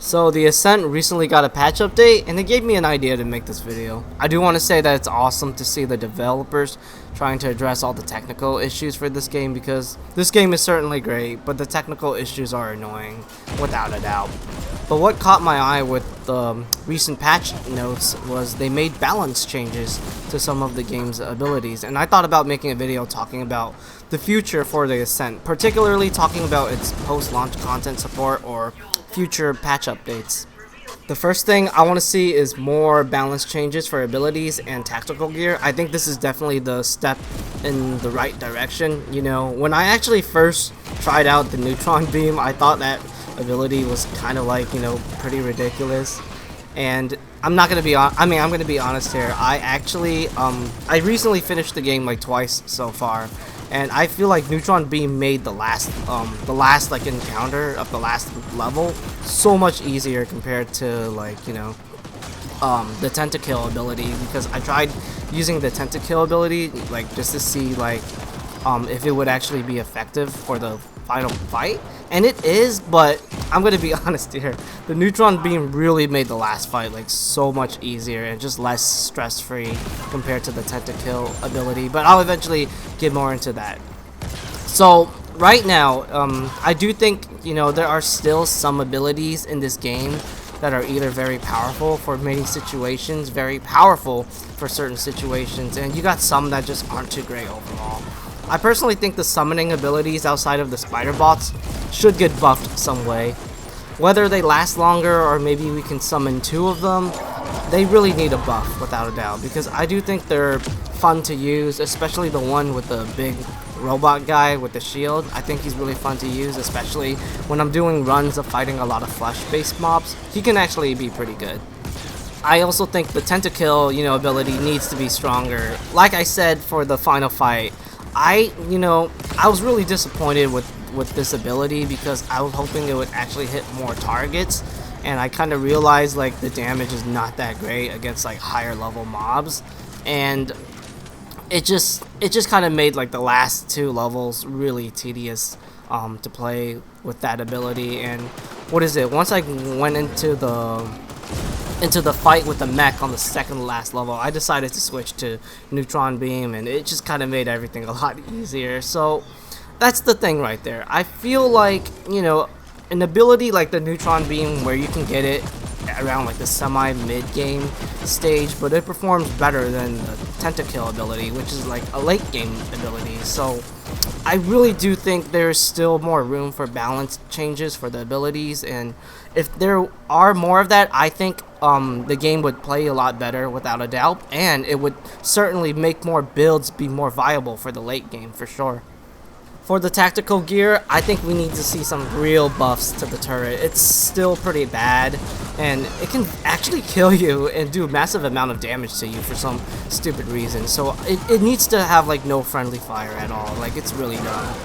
So the Ascent recently got a patch update and it gave me an idea to make this video. I do want to say that it's awesome to see the developers trying to address all the technical issues for this game, because this game is certainly great, but the technical issues are annoying, without a doubt. But what caught my eye with the recent patch notes was they made balance changes to some of the game's abilities, and I thought about making a video talking about the future for the Ascent, particularly talking about its post-launch content support or future patch updates. The first thing I want to see is more balance changes for abilities and tactical gear. I think this is definitely the step in the right direction. You know, when I actually first tried out the neutron beam, I thought that ability was kind of like, pretty ridiculous. And I'm not gonna be I'm gonna be honest here. I recently finished the game like twice so far, and I feel like Neutron Beam made the last like encounter of the last level so much easier compared to like the Tentakill ability, because I tried using the Tentakill ability like just to see like if it would actually be effective for the final fight, and it is, but I'm gonna be honest here, the Neutron Beam really made the last fight like so much easier and just less stress-free compared to the Tentakill ability, but I'll eventually get more into that. So right now, I do think there are still some abilities in this game that are either very powerful for many situations, very powerful for certain situations, and you got some that just aren't too great overall. I personally think the summoning abilities outside of the spider bots should get buffed some way. Whether they last longer or maybe we can summon 2 of them, they really need a buff without a doubt, because I do think they're fun to use, especially the one with the big robot guy with the shield. I think he's really fun to use, especially when I'm doing runs of fighting a lot of flesh-based mobs. He can actually be pretty good. I also think the Tentakill, ability needs to be stronger. Like I said for the final fight, I was really disappointed with this ability, because I was hoping it would actually hit more targets, and I kind of realized like the damage is not that great against like higher level mobs, and it just kind of made like the last 2 levels really tedious to play with that ability. And what is it, once I went into the fight with the mech on the second last level, I decided to switch to Neutron Beam, and it just kind of made everything a lot easier. So that's the thing right there. I feel like, an ability like the Neutron Beam, where you can get it around like the semi-mid game stage, but it performs better than the Tentakill ability, which is like a late game ability. So I really do think there's still more room for balance changes for the abilities, and if there are more of that, I think the game would play a lot better without a doubt, and it would certainly make more builds be more viable for the late game for sure. For the tactical gear, I think we need to see some real buffs to the turret. It's still pretty bad, and it can actually kill you and do a massive amount of damage to you for some stupid reason. So it needs to have like no friendly fire at all. Like, it's really dumb.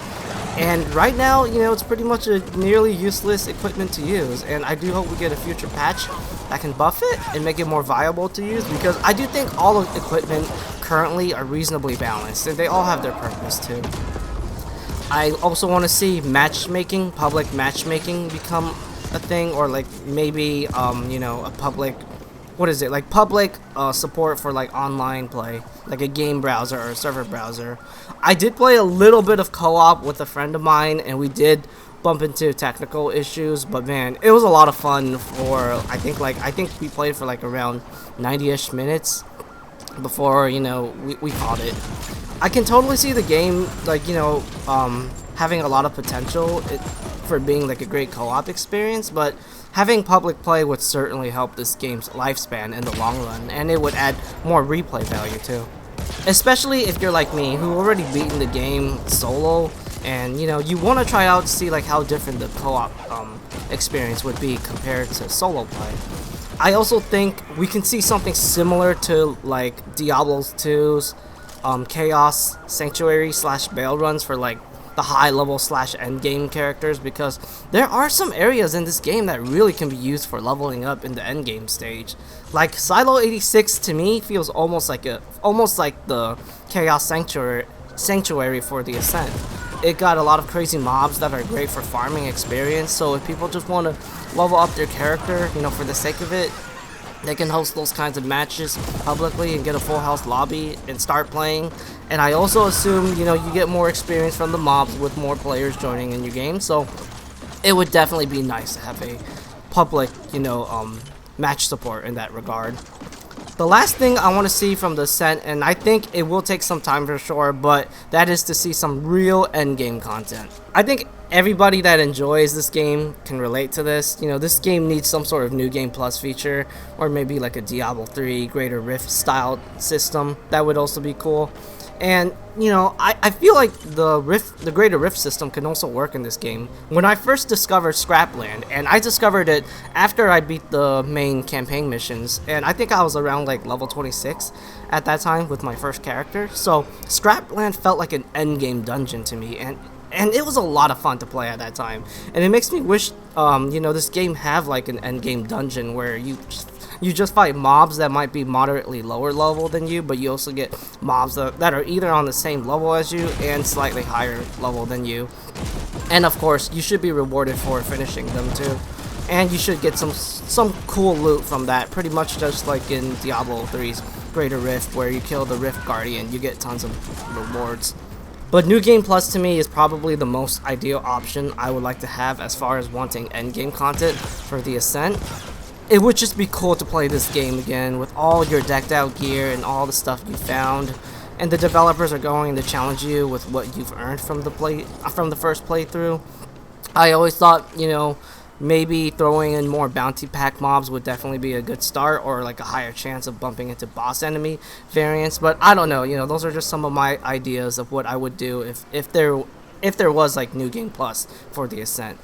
And right now, it's pretty much a nearly useless equipment to use, and I do hope we get a future patch that can buff it and make it more viable to use, because I do think all of the equipment currently are reasonably balanced, and they all have their purpose too. I also want to see matchmaking, public matchmaking become a thing, or like maybe a public, public support for like online play, like a game browser or a server browser. I did play a little bit of co-op with a friend of mine, and we did bump into technical issues, but man, it was a lot of fun. For I think we played for like around 90-ish minutes before we caught it. I can totally see the game like having a lot of potential for being like a great co-op experience, but having public play would certainly help this game's lifespan in the long run, and it would add more replay value too. Especially if you're like me, who already beaten the game solo, and you want to try out to see like how different the co-op experience would be compared to solo play. I also think we can see something similar to like Diablo 2's Chaos Sanctuary / Bail runs for like the high level / endgame characters, because there are some areas in this game that really can be used for leveling up in the endgame stage. Like Silo 86 to me feels almost like the Chaos Sanctuary for the Ascent. it got a lot of crazy mobs that are great for farming experience. So if people just want to level up their character, you know, for the sake of it, they can host those kinds of matches publicly and get a full house lobby and start playing. And I also assume, you know, you get more experience from the mobs with more players joining in your game. So it would definitely be nice to have a public, you know, match support in that regard. The last thing I want to see from the Ascent, and I think it will take some time for sure, but that is to see some real endgame content. I think everybody that enjoys this game can relate to this. You know, this game needs some sort of New Game Plus feature, or maybe like a Diablo 3 Greater Rift style system. That would also be cool. And, you know, I feel like the Greater Rift system can also work in this game. When I first discovered Scrapland, and I discovered it after I beat the main campaign missions, and I think I was around like level 26 at that time with my first character. So Scrapland felt like an endgame dungeon to me, and it was a lot of fun to play at that time. And it makes me wish, you know, this game have like an endgame dungeon where you just fight mobs that might be moderately lower level than you, but you also get mobs that are either on the same level as you and slightly higher level than you. And of course, you should be rewarded for finishing them too. And you should get some cool loot from that, pretty much just like in Diablo 3's Greater Rift, where you kill the Rift Guardian, you get tons of rewards. But New Game Plus to me is probably the most ideal option I would like to have as far as wanting endgame content for the Ascent. It would just be cool to play this game again with all your decked out gear and all the stuff you found, and the developers are going to challenge you with what you've earned from the first playthrough. I always thought, you know, maybe throwing in more bounty pack mobs would definitely be a good start, or like a higher chance of bumping into boss enemy variants, but I don't know, you know, those are just some of my ideas of what I would do if there was like New Game Plus for the Ascent.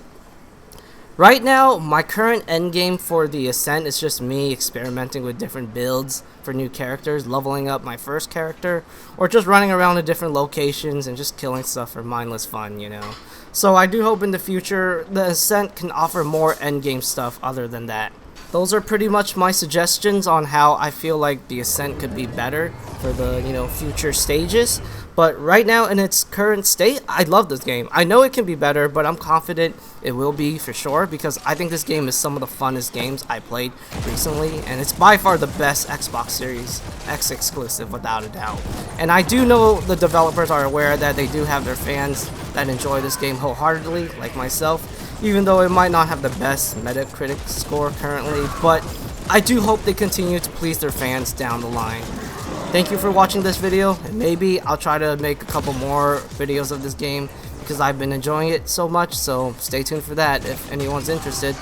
Right now, my current endgame for the Ascent is just me experimenting with different builds for new characters, leveling up my first character, or just running around to different locations and just killing stuff for mindless fun, you know. So I do hope in the future the Ascent can offer more endgame stuff other than that. Those are pretty much my suggestions on how I feel like the Ascent could be better for the, you know, future stages. But right now in its current state, I love this game. I know it can be better, but I'm confident it will be for sure, because I think this game is some of the funnest games I played recently, and it's by far the best Xbox Series X exclusive without a doubt. And I do know the developers are aware that they do have their fans that enjoy this game wholeheartedly, like myself, even though it might not have the best Metacritic score currently, but I do hope they continue to please their fans down the line. Thank you for watching this video, and maybe I'll try to make a couple more videos of this game because I've been enjoying it so much, so stay tuned for that if anyone's interested.